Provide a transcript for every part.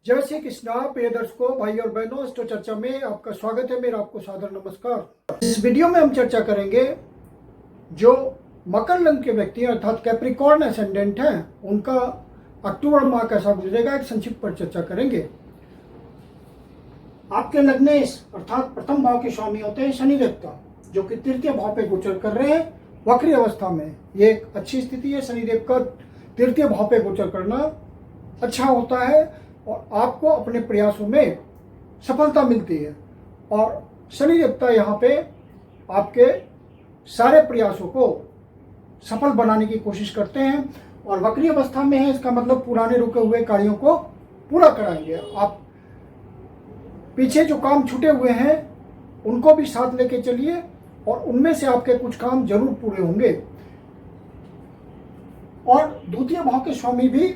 जय श्री कृष्णा। प्रिय दर्शकों, भाई और बहनों, एस्ट्रो चर्चा में आपका स्वागत है। मेरा आपको सादर नमस्कार। इस वीडियो में हम चर्चा करेंगे जो मकर लग्न के व्यक्ति अर्थात कैप्रिकॉर्न एसेंडेंट हैं, उनका अक्टूबर माह कैसा गुजरेगा, एक संक्षिप्त पर चर्चा करेंगे। आपके लग्नेश अर्थात प्रथम भाव के स्वामी होते हैं शनि देवता, जो कि तृतीय भाव पे गोचर कर रहे हैं वक्री अवस्था में। ये एक अच्छी स्थिति है। शनिदेव का तृतीय भाव पे गोचर करना अच्छा होता है और आपको अपने प्रयासों में सफलता मिलती है। और शनि देवता यहाँ पे आपके सारे प्रयासों को सफल बनाने की कोशिश करते हैं और वक्री अवस्था में है, इसका मतलब पुराने रुके हुए कार्यों को पूरा कराएंगे। आप पीछे जो काम छूटे हुए हैं उनको भी साथ लेके चलिए और उनमें से आपके कुछ काम जरूर पूरे होंगे। और द्वितीय भाव के स्वामी भी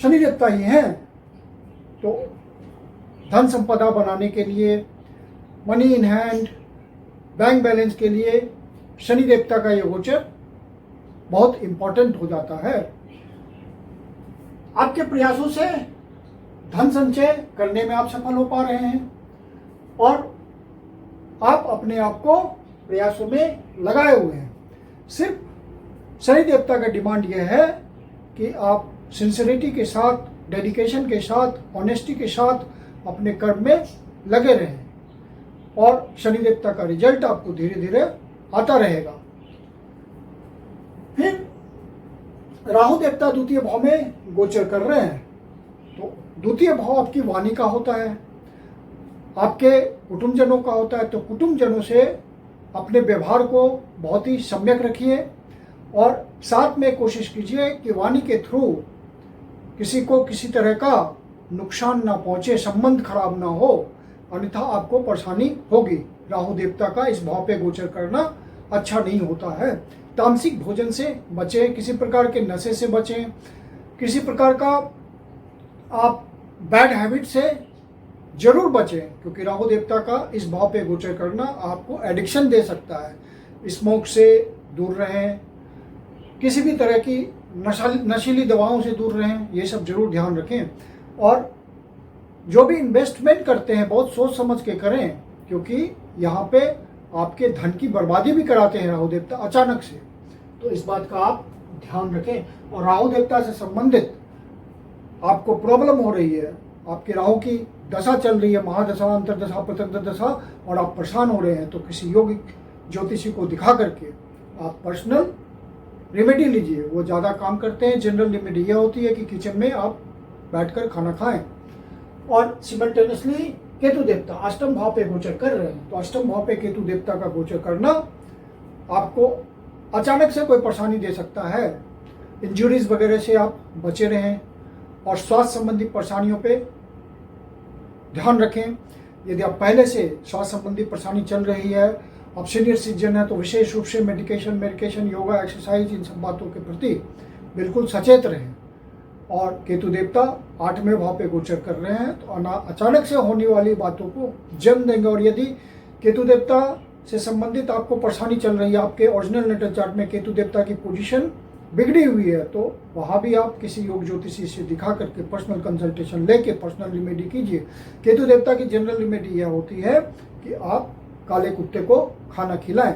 शनि देवता ही हैं, तो धन संपदा बनाने के लिए, money in hand, bank balance के लिए शनि देवता का ये गोचर बहुत इंपॉर्टेंट हो जाता है। आपके प्रयासों से धन संचय करने में आप सफल हो पा रहे हैं और आप अपने आप को प्रयासों में लगाए हुए हैं। सिर्फ शनि देवता का डिमांड यह है कि आप सिंसियरिटी के साथ, डेडिकेशन के साथ, ऑनेस्टी के साथ अपने कर्म में लगे रहें और शनि देवता का रिजल्ट आपको धीरे धीरे आता रहेगा। फिर राहु देवता द्वितीय भाव में गोचर कर रहे हैं, तो द्वितीय भाव आपकी वाणी का होता है, आपके कुटुंबजनों का होता है। तो कुटुंबजनों से अपने व्यवहार को बहुत ही सम्यक रखिए और साथ में कोशिश कीजिए कि वाणी के थ्रू किसी को किसी तरह का नुकसान ना पहुंचे, संबंध खराब ना हो, अन्यथा आपको परेशानी होगी। राहु देवता का इस भाव पे गोचर करना अच्छा नहीं होता है। तामसिक भोजन से बचें, किसी प्रकार के नशे से बचें, किसी प्रकार का आप बैड हैबिट से जरूर बचें, क्योंकि राहु देवता का इस भाव पे गोचर करना आपको एडिक्शन दे सकता है। स्मोक से दूर रहें, किसी भी तरह की नशीली दवाओं से दूर रहें, ये सब जरूर ध्यान रखें। और जो भी इन्वेस्टमेंट करते हैं बहुत सोच समझ के करें, क्योंकि यहाँ पे आपके धन की बर्बादी भी कराते हैं राहु देवता अचानक से, तो इस बात का आप ध्यान रखें। और राहु देवता से संबंधित आपको प्रॉब्लम हो रही है, आपके राहु की दशा चल रही है, महादशा, अंतरदशा, प्रत्यंतर दशा, और आप परेशान हो रहे हैं, तो किसी योगिक ज्योतिषी को दिखा करके आप पर्सनल रेमेडी लीजिए। वो ज़्यादा काम करते हैं। जनरल रेमेडी यह होती है कि किचन में आप बैठकर खाना खाएं। और सिमल्टेनियसली केतु देवता अष्टम भाव पे गोचर कर रहे हैं, तो अष्टम भाव पे केतु देवता का गोचर करना आपको अचानक से कोई परेशानी दे सकता है। इंजुरीज वगैरह से आप बचे रहें और स्वास्थ्य संबंधी परेशानियों पे ध्यान रखें। यदि आप पहले से स्वास्थ्य संबंधी परेशानी चल रही है, अब सीनियर सिटीजन है, तो विशेष रूप से मेडिकेशन, योगा, एक्सरसाइज, इन सब बातों के प्रति बिल्कुल सचेत रहें। और केतु देवता 8वें भाव पे गोचर कर रहे हैं, तो अचानक से होने वाली बातों को जन्म देंगे। और यदि केतु देवता से संबंधित आपको परेशानी चल रही है, आपके ओरिजिनल नेटल चार्ट में केतु देवता की पोजीशन बिगड़ी हुई है, तो वहाँ भी आप किसी योग ज्योतिषी से दिखा करके पर्सनल कंसल्टेशन लेके पर्सनल रिमेडी कीजिए। केतु देवता की जनरल रिमेडी यह होती है कि आप काले कुत्ते को खाना खिलाएं।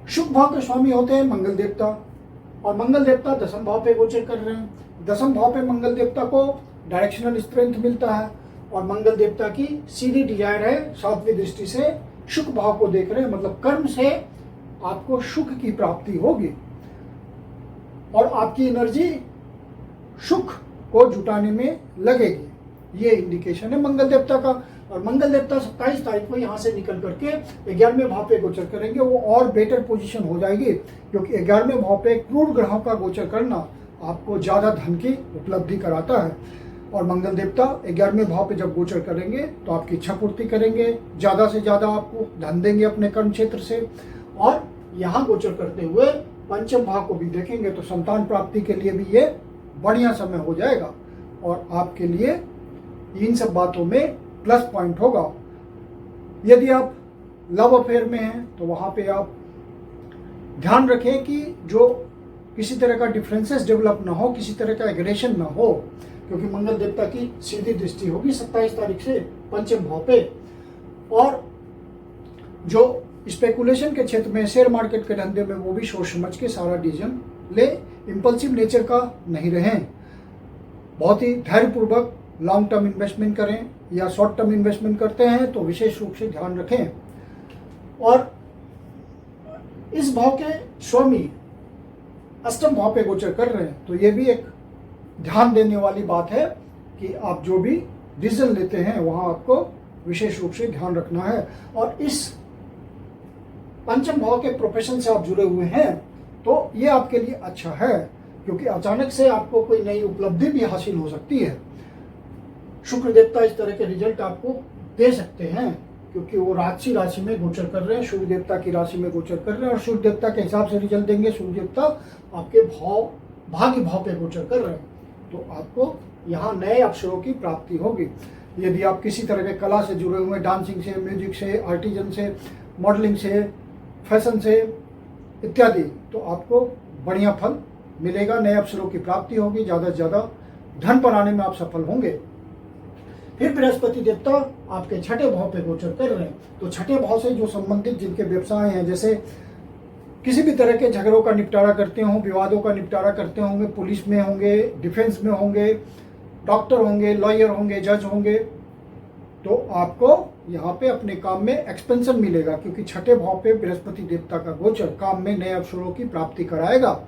शुभ भाव के स्वामी होते हैं मंगल देवता, और मंगल देवता दसम भाव पे गोचर कर रहे हैं। दसम भाव पे मंगल देवता को डायरेक्शनल स्ट्रेंथ मिलता है और मंगल देवता की सीधी डिजायर है 7वीं दृष्टि से शुभ भाव को देख रहे हैं, मतलब कर्म से आपको सुख की प्राप्ति होगी और आपकी एनर्जी सुख को जुटाने में लगेगी। ये इंडिकेशन है मंगल देवता का। और मंगल देवता 27 तारीख को यहाँ से निकल करके 11वें भाव पे गोचर करेंगे। वो और बेटर पोजीशन हो जाएगी, क्योंकि 11वें भाव पे क्रूर ग्रहों का गोचर करना आपको ज़्यादा धन की उपलब्धि कराता है। और मंगल देवता 11वें भाव पे जब गोचर करेंगे तो आपकी इच्छा पूर्ति करेंगे, ज़्यादा से ज़्यादा आपको धन देंगे अपने कर्म क्षेत्र से। और यहाँ गोचर करते हुए पंचम भाव को भी देखेंगे, तो संतान प्राप्ति के लिए भी ये बढ़िया समय हो जाएगा और आपके लिए इन सब बातों में प्लस पॉइंट होगा। यदि आप लव अफेयर में हैं तो वहाँ पे आप ध्यान रखें कि जो किसी तरह का डिफरेंसेस डेवलप ना हो, किसी तरह का एग्रेशन ना हो, क्योंकि मंगल देवता की सीधी दृष्टि होगी 27 तारीख से पंचम भाव पे। और जो स्पेकुलेशन के क्षेत्र में, शेयर मार्केट के धंधे में, वो भी सोच समझ के सारा डिसीजन ले, इम्पल्सिव नेचर का नहीं रहें, बहुत ही धैर्यपूर्वक लॉन्ग टर्म इन्वेस्टमेंट करें, या शॉर्ट टर्म इन्वेस्टमेंट करते हैं तो विशेष रूप से ध्यान रखें। और इस भाव के स्वामी अष्टम भाव पे गोचर कर रहे हैं, तो ये भी एक ध्यान देने वाली बात है कि आप जो भी डिसीजन लेते हैं वहां आपको विशेष रूप से ध्यान रखना है। और इस पंचम भाव के प्रोफेशन से आप जुड़े हुए हैं तो ये आपके लिए अच्छा है, क्योंकि अचानक से आपको कोई नई उपलब्धि भी हासिल हो सकती है। शुक्र देवता इस तरह के रिजल्ट आपको दे सकते हैं, क्योंकि वो राशि में गोचर कर रहे हैं, सूर्य देवता की राशि में गोचर कर रहे हैं, और सूर्य देवता के हिसाब से रिजल्ट देंगे। सूर्य देवता आपके भाग्य भाव पे गोचर कर रहे हैं, तो आपको यहाँ नए अवसरों की प्राप्ति होगी। यदि आप किसी तरह के कला से जुड़े हुए हैं, डांसिंग से, म्यूजिक से, आर्टिजन से, मॉडलिंग से, फैशन से इत्यादि, तो आपको बढ़िया फल मिलेगा, नए अवसरों की प्राप्ति होगी, ज़्यादा से ज़्यादा धन बनाने में आप सफल होंगे। फिर बृहस्पति देवता आपके छठे भाव पे गोचर कर रहे हैं, तो छठे भाव से जो संबंधित जिनके व्यवसाय हैं, जैसे किसी भी तरह के झगड़ों का निपटारा करते हों, विवादों का निपटारा करते होंगे, पुलिस में होंगे, डिफेंस में होंगे, डॉक्टर होंगे, लॉयर होंगे, जज होंगे, तो आपको यहाँ पे अपने काम में एक्सपेंशन मिलेगा, क्योंकि छठे भाव पे बृहस्पति देवता का गोचर काम में नए अवसरों की प्राप्ति कराएगा।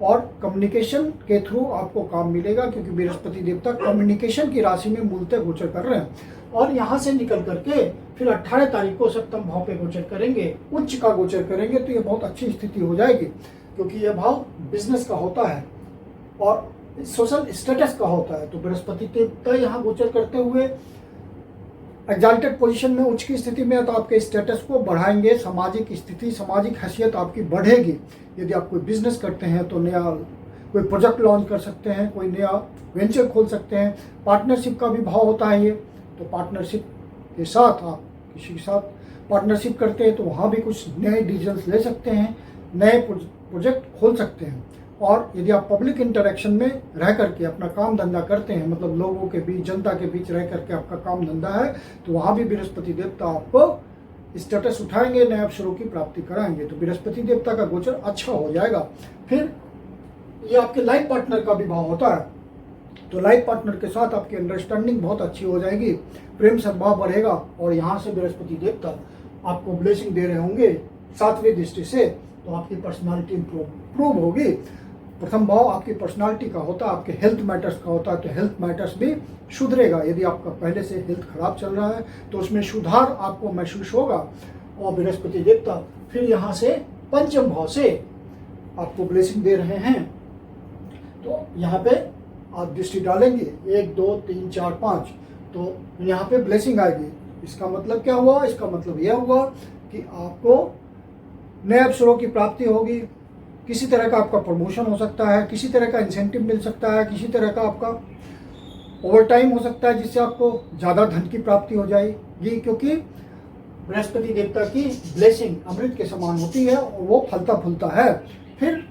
और कम्युनिकेशन के थ्रू आपको काम मिलेगा, क्योंकि बृहस्पति देवता कम्युनिकेशन की राशि में मूलतः गोचर कर रहे हैं। और यहाँ से निकल करके फिर 18 तारीख को सप्तम भाव पे गोचर करेंगे, उच्च का गोचर करेंगे, तो ये बहुत अच्छी स्थिति हो जाएगी, क्योंकि यह भाव बिजनेस का होता है और सोशल स्टेटस का होता है। तो बृहस्पति देवता यहाँ गोचर करते हुए एग्जाल्टेड पोजीशन में, उच्च की स्थिति में, तो आपके स्टेटस को बढ़ाएंगे, सामाजिक स्थिति, सामाजिक हैसियत आपकी बढ़ेगी। यदि आप कोई बिजनेस करते हैं तो नया कोई प्रोजेक्ट लॉन्च कर सकते हैं, कोई नया वेंचर खोल सकते हैं। पार्टनरशिप का भी भाव होता है ये, तो पार्टनरशिप के साथ आप किसी के साथ पार्टनरशिप करते हैं तो वहाँ भी कुछ नए डिसीजंस ले सकते हैं, नए प्रोजेक्ट खोल सकते हैं। और यदि आप पब्लिक इंटरेक्शन में रह करके अपना काम धंधा करते हैं, मतलब लोगों के बीच, जनता के बीच रह करके आपका काम धंधा है, तो वहाँ भी बृहस्पति देवता आपको स्टेटस उठाएंगे, नए अवसरों की प्राप्ति कराएंगे। तो बृहस्पति देवता का गोचर अच्छा हो जाएगा। फिर ये आपके लाइफ पार्टनर का भी भाव होता है, तो लाइफ पार्टनर के साथ आपकी अंडरस्टैंडिंग बहुत अच्छी हो जाएगी, प्रेम सद्भाव बढ़ेगा। और यहाँ से बृहस्पति देवता आपको ब्लेसिंग दे रहे होंगे 7वीं दृष्टि से, तो आपकी पर्सनालिटी इंप्रूव होगी। प्रथम भाव आपकी पर्सनालिटी का होता है, आपके हेल्थ मैटर्स का होता है, तो हेल्थ मैटर्स भी सुधरेगा। यदि आपका पहले से हेल्थ खराब चल रहा है तो उसमें सुधार आपको महसूस होगा। और बृहस्पति देवता फिर यहाँ से पंचम भाव से आपको ब्लेसिंग दे रहे हैं, तो यहाँ पे आप दृष्टि डालेंगे 1 2 3 4 5, तो यहाँ पे ब्लेसिंग आएगी। इसका मतलब क्या हुआ? इसका मतलब यह हुआ कि आपको नए अवसरों की प्राप्ति होगी, किसी तरह का आपका प्रमोशन हो सकता है, किसी तरह का इंसेंटिव मिल सकता है, किसी तरह का आपका ओवर टाइम हो सकता है, जिससे आपको ज़्यादा धन की प्राप्ति हो जाएगी, क्योंकि बृहस्पति देवता की ब्लेसिंग अमृत के समान होती है और वो फलता फूलता है। फिर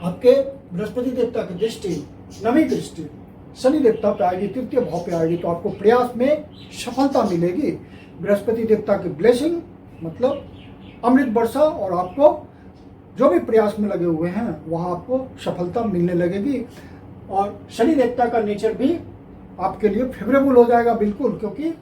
आपके बृहस्पति देवता की दृष्टि, 9वीं दृष्टि शनि देवता पे आएगी, 3य भाव पे आएगी, तो आपको प्रयास में सफलता मिलेगी। बृहस्पति देवता की ब्लेसिंग मतलब अमृत वर्षा, और आपको जो भी प्रयास में लगे हुए हैं वहाँ आपको सफलता मिलने लगेगी। और शनि देवता का नेचर भी आपके लिए फेवरेबल हो जाएगा बिल्कुल, क्योंकि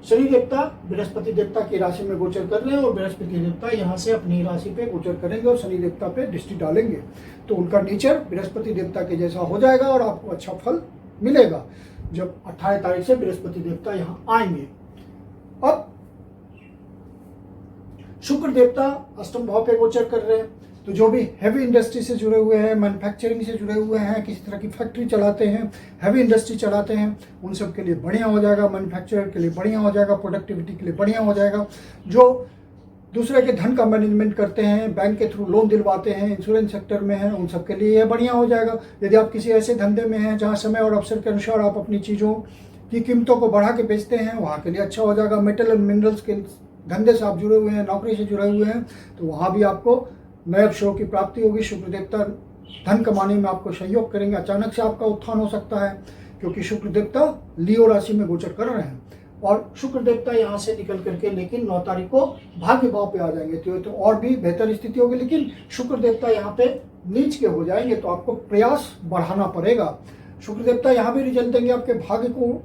शनि देवता बृहस्पति देवता की राशि में गोचर कर रहे हैं और बृहस्पति देवता यहाँ से अपनी राशि पे गोचर करेंगे और शनि देवता पे दृष्टि डालेंगे, तो उनका नेचर बृहस्पति देवता के जैसा हो जाएगा और आपको अच्छा फल मिलेगा जब 28 तारीख से बृहस्पति देवता यहाँ आएंगे। अब शुक्र देवता अष्टम भाव पे गोचर कर रहे हैं, तो जो भी हैवी इंडस्ट्री से जुड़े हुए हैं, मैन्युफैक्चरिंग से जुड़े हुए हैं, किसी तरह की फैक्ट्री चलाते हैं, हैवी इंडस्ट्री चलाते हैं, उन सब के लिए बढ़िया हो जाएगा। मैन्युफैक्चरर के लिए बढ़िया हो जाएगा, प्रोडक्टिविटी के लिए बढ़िया हो जाएगा। जो दूसरे के धन का मैनेजमेंट करते हैं, बैंक के थ्रू लोन दिलवाते हैं, इंश्योरेंस सेक्टर में हैं, उन सब के लिए यह बढ़िया हो जाएगा। यदि आप किसी ऐसे धंधे में हैं जहाँ समय और अवसर के अनुसार आप अपनी चीज़ों की कीमतों को बढ़ा के बेचते हैं, वहाँ के लिए अच्छा हो जाएगा। मेटल एंड मिनरल्स के धंधे से आप जुड़े हुए हैं, नौकरी से जुड़े हुए हैं, तो वहाँ भी आपको नए अवसरों की प्राप्ति होगी। शुक्र देवता धन कमाने में आपको सहयोग करेंगे। अचानक से आपका उत्थान हो सकता है क्योंकि शुक्र देवता लियो राशि में गोचर कर रहे हैं और शुक्र देवता यहाँ से निकल करके लेकिन 9 तारीख को भाग्य भाव पे आ जाएंगे तो और भी बेहतर स्थिति होगी। लेकिन शुक्र देवता यहाँ पे नीच के हो जाएंगे तो आपको प्रयास बढ़ाना पड़ेगा। शुक्र देवता यहाँ भी रिजल्ट देंगे, आपके भाग्य को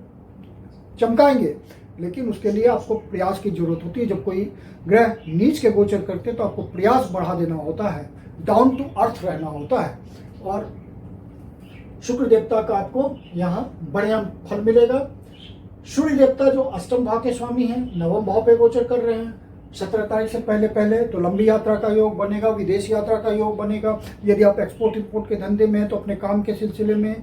चमकाएंगे, लेकिन उसके लिए आपको प्रयास की जरूरत होती है। जब कोई ग्रह नीच के गोचर करते हैं तो आपको प्रयास बढ़ा देना होता है, डाउन टू अर्थ रहना होता है और शुक्र देवता का आपको यहाँ बढ़िया फल मिलेगा। सूर्य देवता जो अष्टम भाव के स्वामी हैं, नवम भाव पे गोचर कर रहे हैं। 17 तारीख से पहले तो लंबी यात्रा का योग बनेगा, विदेश यात्रा का योग बनेगा। यदि आप एक्सपोर्ट इंपोर्ट के धंधे में हैं तो अपने काम के सिलसिले में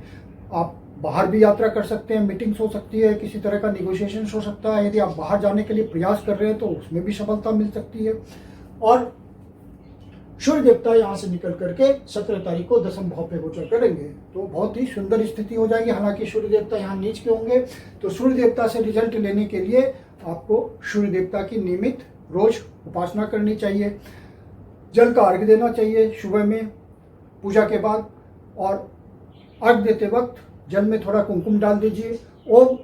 आप बाहर भी यात्रा कर सकते हैं, मीटिंग्स हो सकती है, किसी तरह का निगोशिएशन हो सकता है। यदि आप बाहर जाने के लिए प्रयास कर रहे हैं तो उसमें भी सफलता मिल सकती है। और सूर्य देवता यहाँ से निकल करके 17 तारीख को 10वें भाव पे गोचर करेंगे तो बहुत ही सुंदर स्थिति हो जाएगी। हालांकि सूर्य देवता यहाँ नीच के होंगे तो सूर्य देवता से रिजल्ट लेने के लिए आपको सूर्य देवता की नियमित रोज उपासना करनी चाहिए, जल का अर्घ्य देना चाहिए सुबह में पूजा के बाद, और अर्घ्य देते वक्त जल में थोड़ा कुमकुम डाल दीजिए। ओम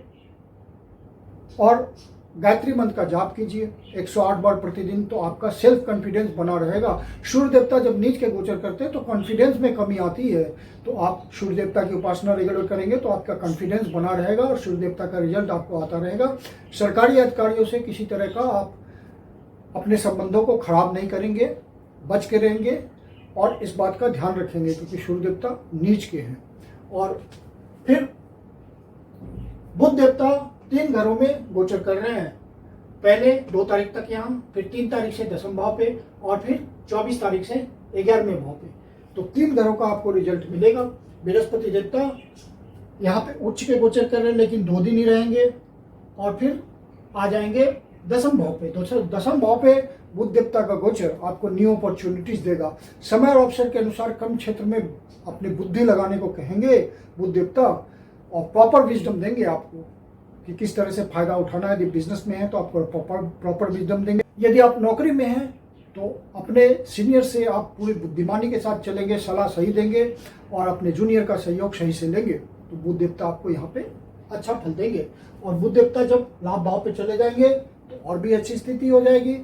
और गायत्री मंत्र का जाप कीजिए 108 बार प्रतिदिन, तो आपका सेल्फ कॉन्फिडेंस बना रहेगा। सूर्य देवता जब नीच के गोचर करते हैं तो कॉन्फिडेंस में कमी आती है, तो आप सूर्य देवता की उपासना रेगुलर करेंगे तो आपका कॉन्फिडेंस बना रहेगा और सूर्य देवता का रिजल्ट आपको आता रहेगा। सरकारी अधिकारियों से किसी तरह का आप अपने संबंधों को खराब नहीं करेंगे, बच के रहेंगे और इस बात का ध्यान रखेंगे क्योंकि सूर्य देवता नीच के हैं। और फिर बुध देवता 3 घरों में गोचर कर रहे हैं, पहले 2 तारीख तक यहाँ, फिर 3 तारीख से 10वें भाव पे और फिर 24 तारीख से 11वें भाव पे। तो 3 घरों का आपको रिजल्ट मिलेगा। बृहस्पति देवता यहाँ पे उच्च के गोचर कर रहे हैं लेकिन 2 दिन ही रहेंगे और फिर आ जाएंगे 10वें भाव पे। तो 10वें भाव पे बुध देवता का गोचर आपको न्यू अपॉर्चुनिटीज देगा। समय और अवसर के अनुसार कम क्षेत्र में अपनी बुद्धि लगाने को कहेंगे बुध देवता और प्रॉपर विजडम देंगे आपको कि किस तरह से फायदा उठाना है। यदि बिजनेस में है तो आपको प्रॉपर विजडम देंगे। यदि आप नौकरी में हैं तो अपने सीनियर से आप पूरी बुद्धिमानी के साथ चलेंगे, सलाह सही देंगे और अपने जूनियर का सहयोग सही से लेंगे तो बुध देवता आपको यहाँ पे अच्छा फल देंगे। और बुध देवता जब लाभ भाव पे चले जाएंगे तो और भी अच्छी स्थिति हो जाएगी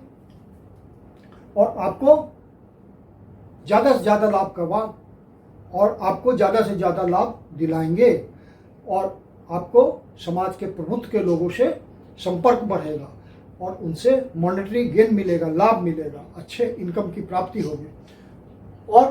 और आपको ज़्यादा से ज़्यादा लाभ करवा और आपको ज़्यादा से ज़्यादा लाभ दिलाएंगे और आपको समाज के प्रभुत्व के लोगों से संपर्क बढ़ेगा और उनसे मॉनेटरी गेन मिलेगा, लाभ मिलेगा, अच्छे इनकम की प्राप्ति होगी। और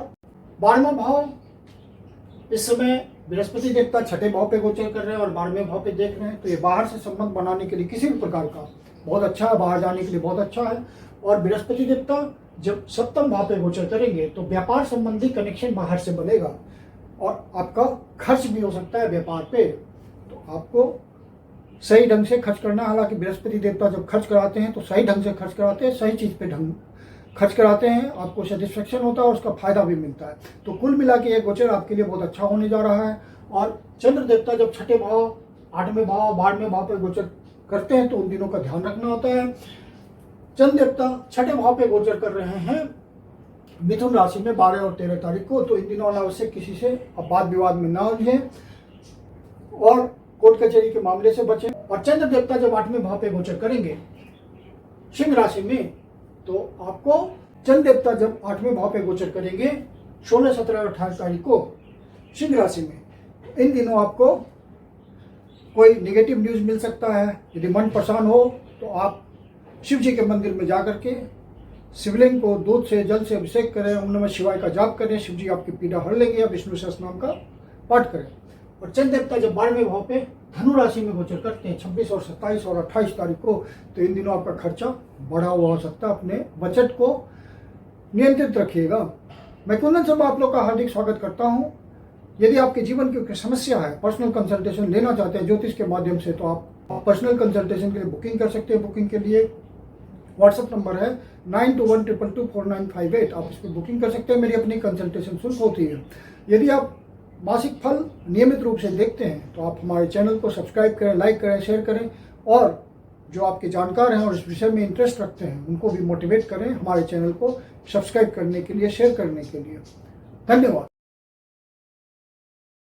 12वां भाव इस समय बृहस्पति देवता 6ठे भाव पे गोचर कर रहे हैं और 12वें भाव पे देख रहे हैं, तो ये बाहर से संबंध बनाने के लिए किसी भी प्रकार का बहुत अच्छा है, बाहर जाने के लिए बहुत अच्छा है। और बृहस्पति देवता जब 7वें भाव पे गोचर करेंगे तो व्यापार संबंधी कनेक्शन बाहर से बनेगा और आपका खर्च भी हो सकता है व्यापार पे, तो आपको सही ढंग से खर्च करना। हालांकि बृहस्पति देवता जब खर्च कराते हैं तो सही ढंग से खर्च कराते हैं, सही चीज़ पे ढंग खर्च कराते हैं, आपको सेटिस्फेक्शन होता है और उसका फायदा भी मिलता है। तो कुल मिला के ये गोचर आपके लिए बहुत अच्छा होने जा रहा है। और चंद्र देवता जब 6ठे भाव, 8वें भाव, 12वें भाव पर गोचर करते हैं तो उन दिनों का ध्यान रखना होता है। चंद्र देवता 6ठे भाव पे गोचर कर रहे हैं मिथुन राशि में 12 और 13 तारीख को, तो इन दिनों अनावश्यक किसी से अब वाद विवाद में ना उलझें और कोर्ट कचहरी के मामले से बचें। और चंद्र देवता जब 8वें भाव पे गोचर करेंगे सिंह राशि में, तो आपको चंद्र देवता जब 8वें भाव पे गोचर करेंगे 16, 17 और 18 तारीख को सिंह राशि में, इन दिनों आपको कोई नेगेटिव न्यूज मिल सकता है। यदि मन परेशान हो तो आप शिव जी के मंदिर में जाकर के शिवलिंग को दूध से जल से अभिषेक करें, ओम नमः शिवाय का जाप करें, शिव जी आपकी पीड़ा हर लेंगे, या विष्णु सहस्त्रनाम का पाठ करें। और चंद्र देवता जब 12वें भाव पे धनु राशि में गोचर करते हैं 26 और 27 और 28 तारीख को, तो इन दिनों आपका खर्चा बढ़ा हुआ हो सकता है। अपने बजट को नियंत्रित रखिएगा। मैं कुंदन शर्मा आप लोग का हार्दिक स्वागत करता हूँ। यदि आपके जीवन की कोई समस्या है, पर्सनल कंसल्टेशन लेना चाहते हैं ज्योतिष के माध्यम से, तो आप पर्सनल कंसल्टेशन के लिए बुकिंग कर सकते हैं। बुकिंग के लिए व्हाट्सएप नंबर है 9212224958, आप इस पर बुकिंग कर सकते हैं। मेरी अपनी कंसल्टेशन शुल्क होती है। यदि आप मासिक फल नियमित रूप से देखते हैं तो आप हमारे चैनल को सब्सक्राइब करें, लाइक करें, शेयर करें और जो आपके जानकार हैं और इस विषय में इंटरेस्ट रखते हैं उनको भी मोटिवेट करें हमारे चैनल को सब्सक्राइब करने के लिए, शेयर करने के लिए। धन्यवाद।